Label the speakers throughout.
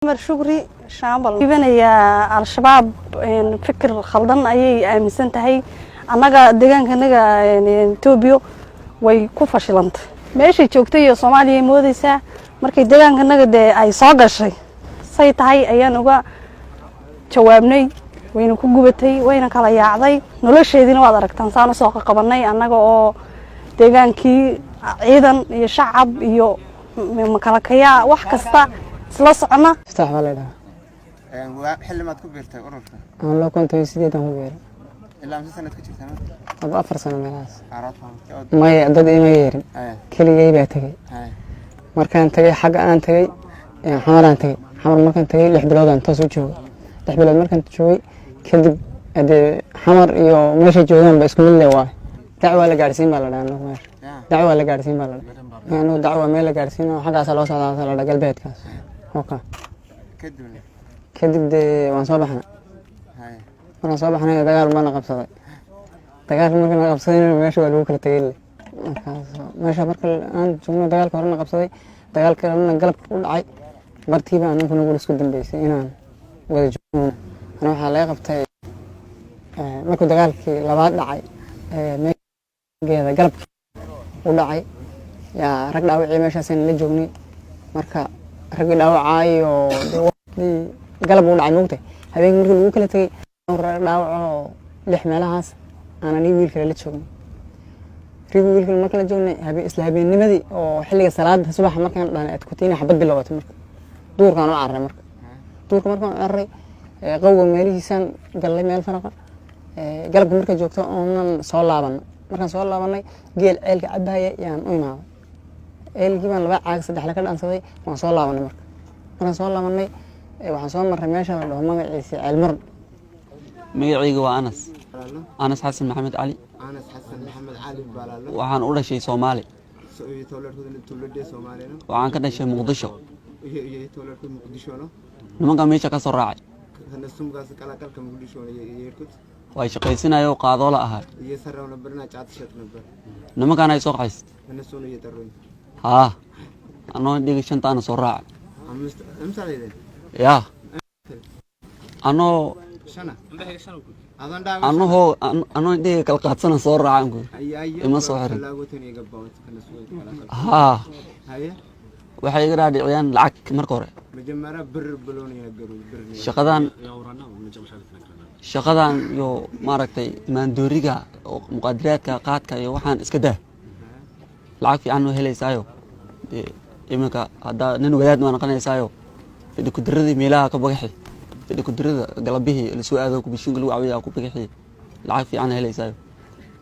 Speaker 1: عمر شكري شامل يبان يا الشباب فكر خلدان أي مسنتهي أنا دجان كنجا يعني توبيو ويكوفش لانت ماشي شوكتي Soomaaliya moodaysa markay deegaanka naga ay soo gashay say tahay ayaan uga jawaabnay wayna ku gubatay wayna kala yaacday nolosheedina waad aragtaan saan soo qabanay anaga oo deegaankii ciidan iyo shacab iyo makalakaya wax kasta isla socona
Speaker 2: iftaax walaalaha
Speaker 3: xilli maad ku beertay ururka
Speaker 2: aan loo kontay sideedan ku beeray
Speaker 3: ilaa imsa sanad ku jirtaa
Speaker 2: aba 4 sano meelahaas may dad ima yeerin keligay baa tagay markaan tagay xagga aan tagay xamaraan tagay xamar markaan tagay 6 bilood aan toos u joogay 6 bilood markaan joogay kadib xamar iyo meesha joogan ba isku mid leh waa dacwa la gaarsiin baa la dhaanaa dacwa la gaarsiin baa la dhaanaa dacwa meel la gaarsiin xaggaas loo socdaa la galbeedkaas oka kadib waan soo baxnay markaan soo baxnay dagaal ma qabsaday dagaal markaan qabsaday meesha waa lagu kala tagay meesha marka aan joogno dagaalka horena qabsaday dagaalka kalena galab u dhacay martiiba aan ku nagu isku dambeysay inaan wada joogno ana waxa la qabtay markuu dagaalkii labaad dhacay meesha galab u dhacay yaa rag dhaawacay meeshaas in la joognay marka rag dhaawacay oo galab u dhacay moogtay habeen markii lagu kala tagay rag dhaawac 6 meelahaas أنا نيجي في الليل ريبو في المكان جوني هبي إسلامي نمدي أو حلقة صلاة صباح مكان أنا أتكتيني حبض باللغة مرك دور كانوا عرّي مرك دور كانوا عرّي قوة مالي سان قال لي مال فرقة قلب مرك جوكتو أنا صار لعبنا مركان صار لعبنا جيل عيل عبها يعني أي معه عيل كمان لبع عكس ده حلقة الأنصاري وصار لعبنا مرك مركان صار لعبنا وحصل مرة ماشى ولا هم المر
Speaker 4: ميعيق وأنس أنس حسن محمد علي
Speaker 3: أنس حسن محمد علي بالله
Speaker 4: وعن أول شيء صومالي
Speaker 3: تولد صومالي
Speaker 4: وعن كذا شيء مقدشة
Speaker 3: تولد مقدشة
Speaker 4: نما كان ميشا كسر راعي
Speaker 3: هنسوم قاس كلا كلا مقدشة يركض
Speaker 4: وايش قيسنا يو قاضي ولا أهل
Speaker 3: يسرّون نبرنا جات شت نبر
Speaker 4: نما كان يسوق عيس
Speaker 3: هنسون يترون
Speaker 4: ها أنا ديك شنطة أنا صور راعي
Speaker 3: أمثالي
Speaker 4: يا أنا
Speaker 3: شنا
Speaker 4: أنا ديك كالقات سنة صور راعي إما صهر ها waxay yira dhiciyaan lacag marka hore
Speaker 3: majamara bir baloni
Speaker 4: shaqadan yo maaragtay maandooriga oo muqaadaraadka qaadka iyo waxaan iska daa lacag fiican oo heleysaayo iminka hada nin wadaad ma naqanaysaayo fidi ku diradii meelaha ka bagaxi fidi ku dirada galabihii la soo aado ku bishin lagu caawiyaa ku bagaxi lacag fiican heleysaayo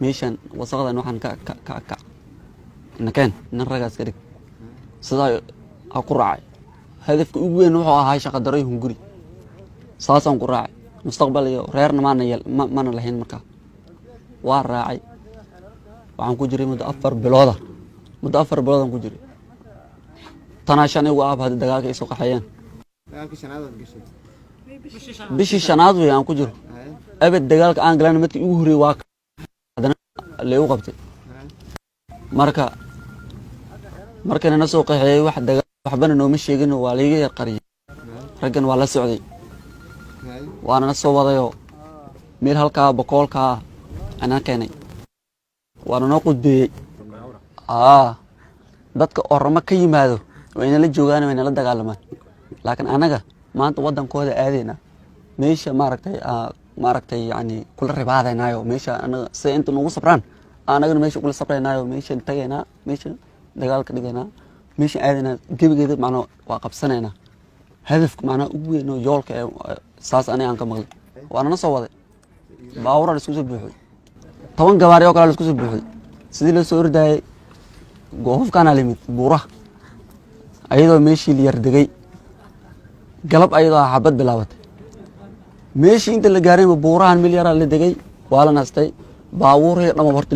Speaker 4: meeshan wasaqdan waxaan ka nakan nin ragaas ka dhig sidaa aku raacay hadafka ugu weyn wuxuu ahaa shaqo daray hunguri saasaan ku raacay mustaqbal iyo reerna maana lahayn marka waa raacay waxaan ku jiray muddo 4 bilood aan ku jiray tanaashan igu aab hada dagaalka ay soo qaxayeen bishii shanaad way aan ku jiro abad dagaalka aan galan madkii ugu horeeyay waa hadana leeyo qabtay markana na soo qaxay waxbana nooma sheegin waa la iga yar qariyay raggan waa la socday waana na soo wadayo meel halka boqolka ana keenay waana noo qudbiyay dadka orama ka yimaado wayna la joogaan wayna la dagaalamaan laakiin anaga maanta wadankooda aadeyna meesha maaragtay yani kula ribaadaynayo meesha anaga say inta nagu sabraan anagana meesha kula sabraynayo meesha tagayna meesha dagaalka dhigayna meesha aadana gabigeeda macna waa qabsanayna hadafka macna ugu weyn oo yoolka saas aan ka maqlay waana soo waday baawar isku soo buuxay 10 gawaari oo kale isku soo buuxay sidii la soo orday goofkana limid buura ayadoo meeshii la yar degay galab ayadoo xabad bilaabatay meeshii inta la gaaray buurahan mil yar la degay waa la nastay baawuuree dhama horta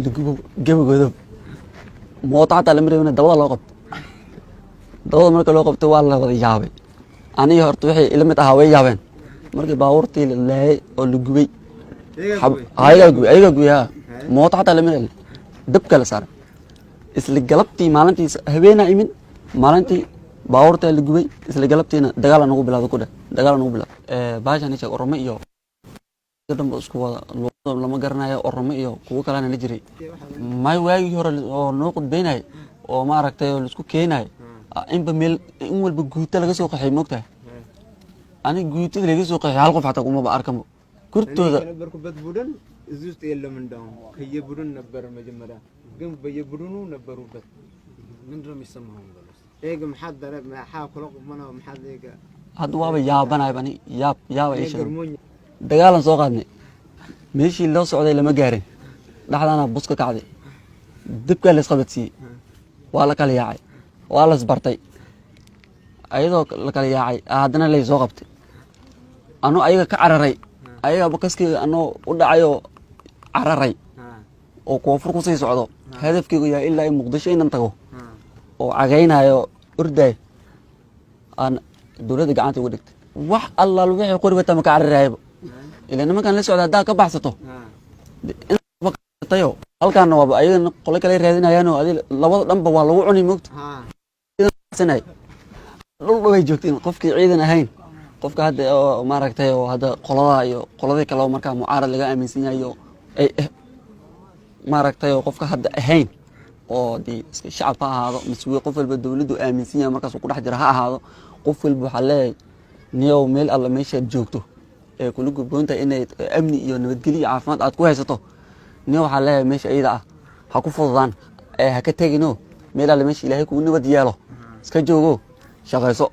Speaker 4: gabagoodo mootaata la mareeyna dabada loo qabto dabada marka loo qabto waa la wada yaabay aniga horta waxay ila mid ahaa way yaabeen markii baawurtii la leeyay oo la gubay ayaga guya mootaata la mareeyay dab kala saaray isla galabtii maalintii habeena imin maalintii baabuurta la gubay isla galabtiina dagaal aan ugu bilaado ku dheh dagaal aan ugu bilaado baashan isha orome iyo dhanba isku wada lama garanayo orome iyo kuwa kalena la jiray may waagii hore oo noo qudbeynay oo maaragtay oo la isku keenay inba meel in walba guuta laga soo qaxay moogtahay aniga guutada laga soo qaxay hal qof xataa kuma arkan gurtooda
Speaker 3: ነበርኩበት ቡድን እዚህ ውስጥ የለም እንደውም ከየቡድን ነበር መጀመሪያ ግን በየቡድኑ ነበሩበት ምንድን ነው የሚሰማው እግ محضر maxaa kula qumana maxaa eega
Speaker 4: hadda waaba yaabanay bani yaaba isha dagaalan soo qaadnay meeshii loo socday lama gaarin dhaxdana buska kacday dibka la isqabadsiiyay waa la kala yaacay waa la isbartay ayadoo la kala yaacay haddana la soo qabtay anoo ayaga ka cararay ayaga bakaskii anoo u dhacayo cararay oo koonfur ku sii socdo hadafkaygu yaa ilaa Muqdisho inaan tago oo cagaynayo urday aan dawladda gacanta uga dhigtay wax alla wixii qori wata ma ka cararayba ilaa nimankan la socda hadaa ka baxsato tayo halkaan waa ayagana qolo kale raadinayaan oo adil labada dhanba waa lagu cuni moogta sanay dhul way joogtiin qofkii ciidan ahayn qofka hadda maaragtay oo hadda qolada iyo qoladii kale oo markaa mucaarad laga aaminsan yahay ay maaragtay oo qofka hadda ahayn oo di shacab ha ahaado mas'uul qof walba dawladdu aaminsan yahay markaas uu ku dhex jira ha ahaado qof walba waxa leeyahay niyow meel alla meesha joogto ee kula gudboonta inay amni iyo nabadgelyo caafimaad aad ku haysato niyow waxa leeyahay meesha ayda ah ha ku fududaan ha ka tagino meel alla meesha Ilaahay ku nabad yeelo iska joogo shaqayso